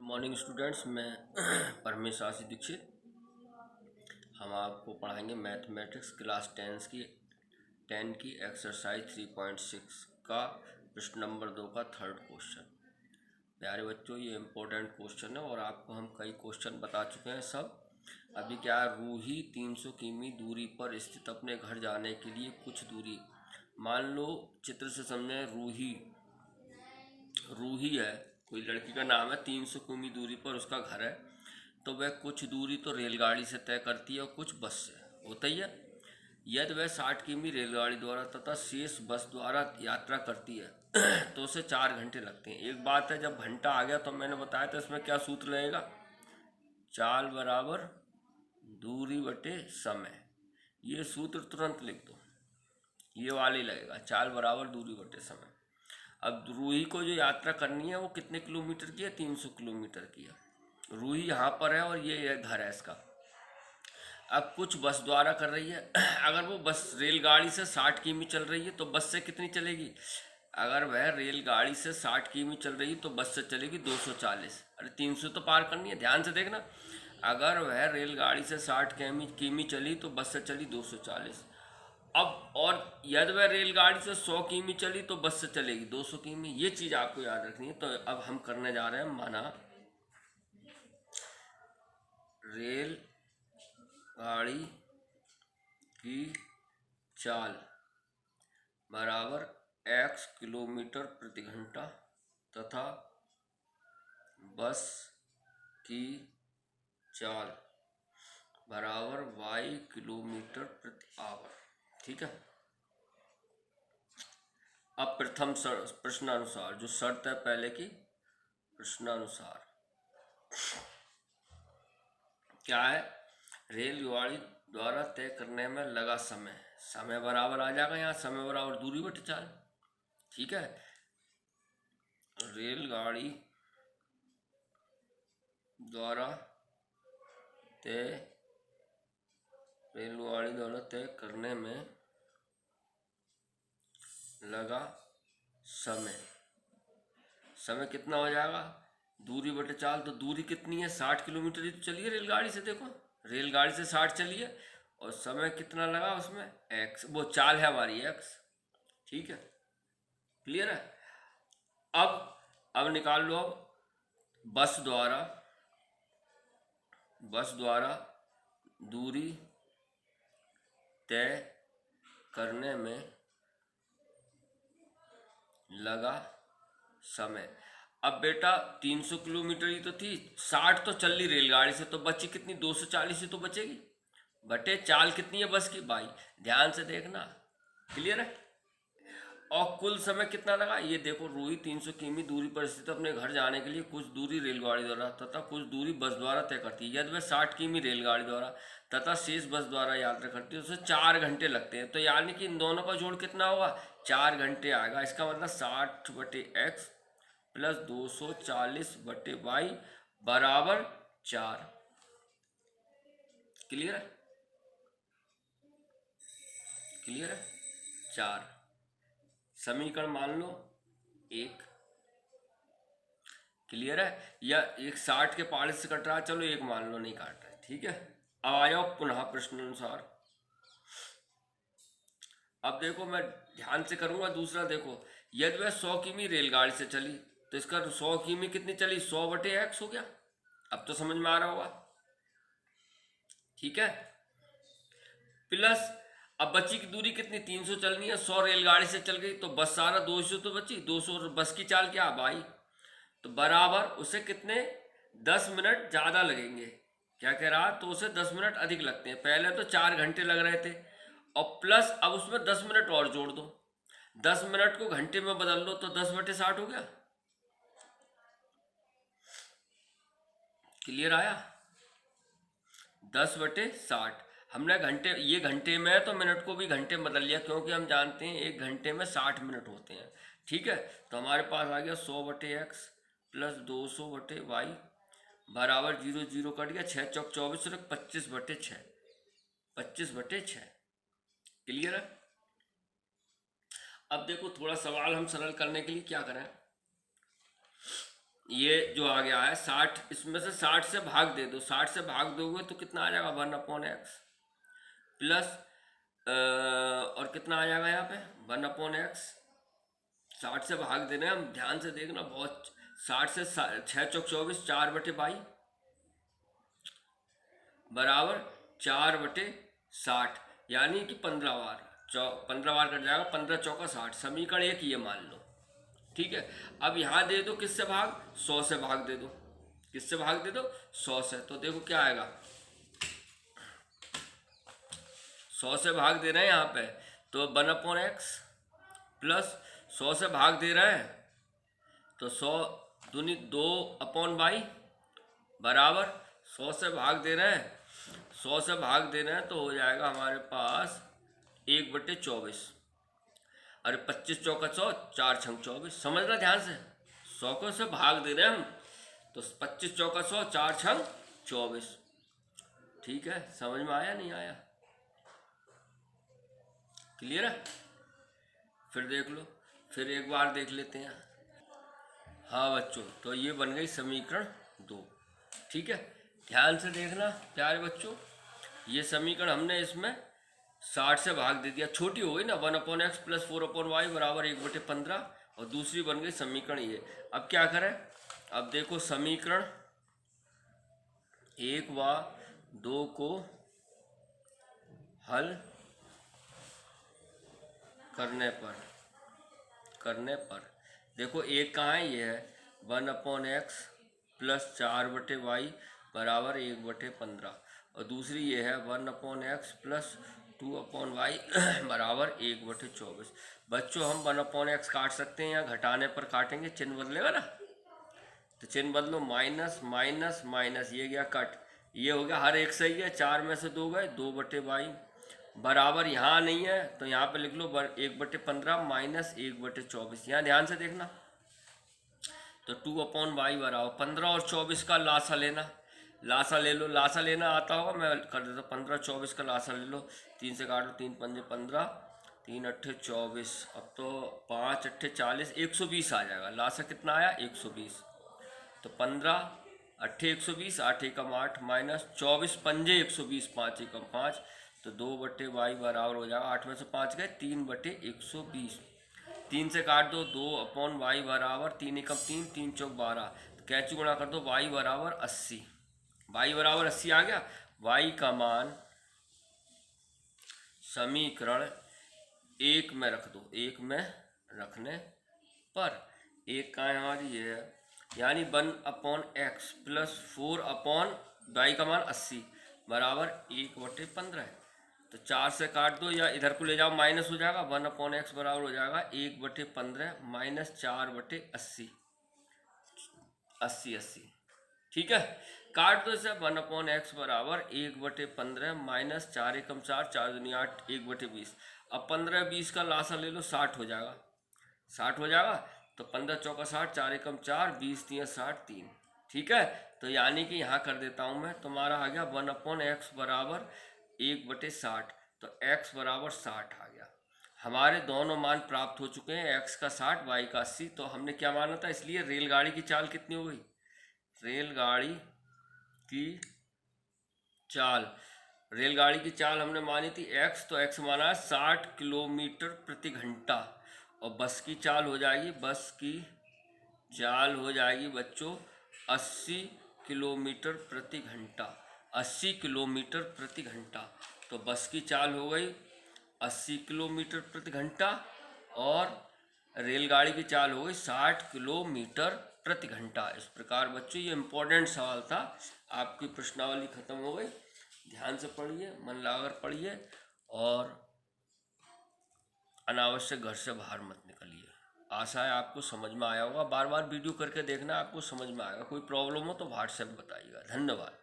Morning students, मैं परमेश आशी दीक्षित। हम आपको पढ़ाएंगे मैथमेटिक्स क्लास 10 की एक्सरसाइज 3.6 का प्रश्न नंबर 2 का थर्ड क्वेश्चन। प्यारे बच्चों, ये इम्पोर्टेंट क्वेश्चन है और आपको हम कई क्वेश्चन बता चुके हैं सब। अभी क्या है, रूही 300 किमी दूरी पर स्थित अपने घर जाने के लिए कुछ दूरी, मान लो चित्र से समझें, रूही है, कोई लड़की का नाम है, 300 किमी दूरी पर उसका घर है। तो वह कुछ दूरी तो रेलगाड़ी से तय करती है और कुछ बस से, होता ही है। यदि वह 60 किमी रेलगाड़ी द्वारा तथा शेष बस द्वारा यात्रा करती है तो उसे 4 घंटे लगते हैं। एक बात है, जब घंटा आ गया तो मैंने बताया था इसमें क्या सूत्र लगेगा, चाल बराबर दूरी बटे समय। ये सूत्र तुरंत लिख दो, ये वाले लगेगा, चाल बराबर दूरी बटे समय। अब रूही को जो यात्रा करनी है वो कितने किलोमीटर की है, 300 किलोमीटर की है। रूही यहाँ पर है और ये घर है इसका। अब कुछ बस द्वारा कर रही है अगर वो बस रेलगाड़ी से 60 किमी चल रही है तो बस से कितनी चलेगी, अगर वह रेलगाड़ी से 60 किमी चल रही है तो बस से चलेगी 240। अरे 300 तो पार करनी है, ध्यान से देखना। अगर वह रेलगाड़ी से 60 किमी चली तो बस से चली 240। अब और यदि वह रेलगाड़ी से 100 किमी चली तो बस से चलेगी 200 किमी। ये चीज़ आपको याद रखनी है। तो अब हम करने जा रहे हैं, माना रेल गाड़ी की चाल बराबर x किलोमीटर प्रति घंटा तथा बस की चाल बराबर y किलोमीटर प्रति आवर। ठीक है। अब प्रथम प्रश्नानुसार जो शर्त है पहले की, प्रश्नानुसार क्या है, रेलगाड़ी द्वारा तय करने में लगा समय, समय बराबर आ जाएगा यहाँ, समय बराबर दूरी बटे चाल। ठीक है। रेलगाड़ी द्वारा तय करने में लगा समय, समय कितना हो जाएगा, दूरी बटे चाल। तो दूरी कितनी है, 60 किलोमीटर ही तो चलिए रेलगाड़ी से, देखो रेलगाड़ी से 60 चलिए और समय कितना लगा उसमें, x, वो चाल है हमारी x। ठीक है, क्लियर है। अब निकाल लो, अब बस द्वारा दूरी तय करने में लगा समय। अब बेटा 300 किलोमीटर ही तो थी, 60 तो चल ली रेलगाड़ी से, तो बची कितनी, 240 ही तो बचेगी, बटे चाल कितनी है बस की, 22। ध्यान से देखना, क्लियर है। और कुल समय कितना लगा, ये देखो, रूही 300 किमी दूरी पर स्थित अपने घर जाने के लिए कुछ दूरी रेलगाड़ी द्वारा तथा कुछ दूरी बस द्वारा तय करती है। यदि वह 60 किमी रेलगाड़ी द्वारा तथा शेष बस द्वारा यात्रा करती है तो उसे 4 घंटे लगते हैं। तो यानी कि इन दोनों का जोड़ कितना होगा, 4 घंटे आएगा। इसका मतलब 60 बटे एक्स प्लस 240 बटे वाई बराबर 4। क्लियर है, क्लियर है, 4। समीकरण मान लो 1। क्लियर है, या एक 60 के पाले से कट रहा है, चलो एक मान लो नहीं काट रहा है। ठीक है। अब आ जाओ पुनः प्रश्न अनुसार। अब देखो, मैं ध्यान से करूंगा, दूसरा देखो, यदि वह 100 किमी रेलगाड़ी से चली तो इसका 100 किमी कितनी चली, 100 बटे एक्स हो गया। अब तो समझ में आ रहा होगा। ठीक है, प्लस अब बची की दूरी कितनी, 300 चलनी है, 100 रेलगाड़ी से चल गई तो बस सारा 200 तो बची, 200 बस की चाल क्या भाई, तो बराबर उसे कितने 10 मिनट ज़्यादा लगेंगे। क्या कह रहा, तो उसे 10 मिनट अधिक लगते हैं। पहले तो 4 घंटे लग रहे थे और प्लस अब उसमें 10 मिनट और जोड़ दो, 10 मिनट को घंटे में बदल लो तो 10 बटे 60 हो गया। क्लियर आया, 10 बटे 60। हमने घंटे, ये घंटे में है तो मिनट को भी घंटे में बदल लिया, क्योंकि हम जानते हैं 1 घंटे में 60 मिनट होते हैं। ठीक है, तो हमारे पास आ गया 100 बटे एक्स प्लस 200 बटे वाई बराबर 0 0 कट गया, 6 चौक 24 और 25 बटे 6, 25 बटे 6। क्लियर है। अब देखो, थोड़ा सवाल हम सरल करने के लिए क्या करें, ये जो आ गया है 60, इसमें से 60 से भाग दे दो, 60 से भाग दोगे तो कितना आ जाएगा 1/x प्लस और कितना आ जाएगा यहाँ पे 1/x। 60 से भाग दे रहे हैं हम, ध्यान से देखना बहुत। 60 से 6 चौक 24, 4/22 बराबर 4/60, यानी कि 15 बार 15 बार कट जाएगा, 15 चौका 60, समीकरण एक ये मान लो। ठीक है, अब यहाँ दे दो किससे भाग, 100 से भाग दे दो। किससे भाग दे दो, 100 से। तो देखो क्या आएगा, 100 से भाग दे रहे हैं यहाँ पे, तो 1/x प्लस 100 से भाग दे रहे हैं तो 100 दूनी 2/y बराबर 100 से भाग दे रहे हैं, 100 से भाग दे रहे हैं तो हो जाएगा हमारे पास 1/24। अरे 25 चौका 100, 4 छंग 24, समझना ध्यान से। 100 को से भाग दे रहे हैं हम, तो 25 चौका 100, 4 छंग 24। ठीक है, समझ में आया नहीं आया, क्लियर है? फिर देख लो, फिर एक बार देख लेते हैं। हाँ बच्चों, तो ये बन गई समीकरण 2। ठीक है, ध्यान से देखना प्यारे बच्चों, ये समीकरण हमने इसमें 60 से भाग दे दिया, छोटी हो गई ना, 1/x प्लस 4/y बराबर 1/15, और दूसरी बन गई समीकरण ये। अब क्या करें, अब देखो समीकरण 1 व 2 को हल करने पर देखो एक कहाँ है, ये है 1/x प्लस 4/y बराबर 1/15, और दूसरी ये है 1/x प्लस 2/y बराबर 1/24। बच्चों हम 1/x काट सकते हैं, या घटाने पर काटेंगे, चिन्ह बदलेगा ना, तो चिन्ह बदलो, माइनस माइनस माइनस, ये गया कट, ये हो गया, हर एक सही है, 4 में से 2 गए, 2/y बराबर, यहाँ नहीं है तो यहाँ पे लिख लो 1/15 माइनस 1/24। यहाँ ध्यान से देखना, तो 2/y बराबर 15 और 24 का लासा लेना, लासा ले लो, लासा लेना आता होगा, मैं कर देता हूँ। 15 24 का लासा ले लो, 3 से काटो, 3 पंजे 15, 3 अट्ठे 24, अब तो 5 अट्ठे 40, 120 आ जाएगा। लासा कितना आया 120, तो 15 अट्ठे 120, 8 एकम 8 माइनस 24 पंजे 120, 5 एकम 5, तो 2/y बराबर हो जाएगा, 8 में से 5 गए, 3/120। 3 से काट दो, 2/y बराबर 3 एकम 3, 3 चौक 12, कैंची गुणा कर दो, y बराबर 80, y बराबर 80 आ गया। y का मान समीकरण 1 में रख दो, 1 में रखने पर, एक का हमारी ये है, यानी 1/x प्लस 4/y का मान 80 बराबर 1/15 है। तो 4 से काट दो, या इधर को ले जाओ, माइनस हो जाएगा, 1/x बराबर हो जाएगा 1/15 माइनस 4/80, 80। ठीक है, काट दो इसे, 1/x बराबर 1/15 माइनस 4 एकम 4, 4 दूनी 8, 1/20। अब 15 20 का लासा ले लो, 60 हो जाएगा, 60 हो जाएगा, तो 15 चौका 60, 4 एकम 4, 20 3 60 3। ठीक है, तो यानी कि यहाँ कर देता हूँ मैं, तुम्हारा आ गया 1/x बराबर 1/60, तो x बराबर 60 आ गया। हमारे दोनों मान प्राप्त हो चुके हैं, x का 60, y का 80। तो हमने क्या माना था, इसलिए रेलगाड़ी की चाल कितनी हो गई, रेलगाड़ी की चाल, रेलगाड़ी की चाल हमने मानी थी x, तो x माना है 60 किलोमीटर प्रति घंटा, और बस की चाल हो जाएगी, बस की चाल हो जाएगी बच्चों 80 किलोमीटर प्रति घंटा, 80 किलोमीटर प्रति घंटा। तो बस की चाल हो गई 80 किलोमीटर प्रति घंटा, और रेलगाड़ी की चाल हो गई 60 किलोमीटर प्रति घंटा। इस प्रकार बच्चों ये इम्पोर्टेंट सवाल था, आपकी प्रश्नावली खत्म हो गई। ध्यान से पढ़िए, मन लगाकर पढ़िए, और अनावश्यक घर से बाहर मत निकलिए। आशा है आपको समझ में आया होगा, बार बार वीडियो करके देखना, आपको समझ में आएगा। कोई प्रॉब्लम हो तो व्हाट्सएप बताइएगा। धन्यवाद।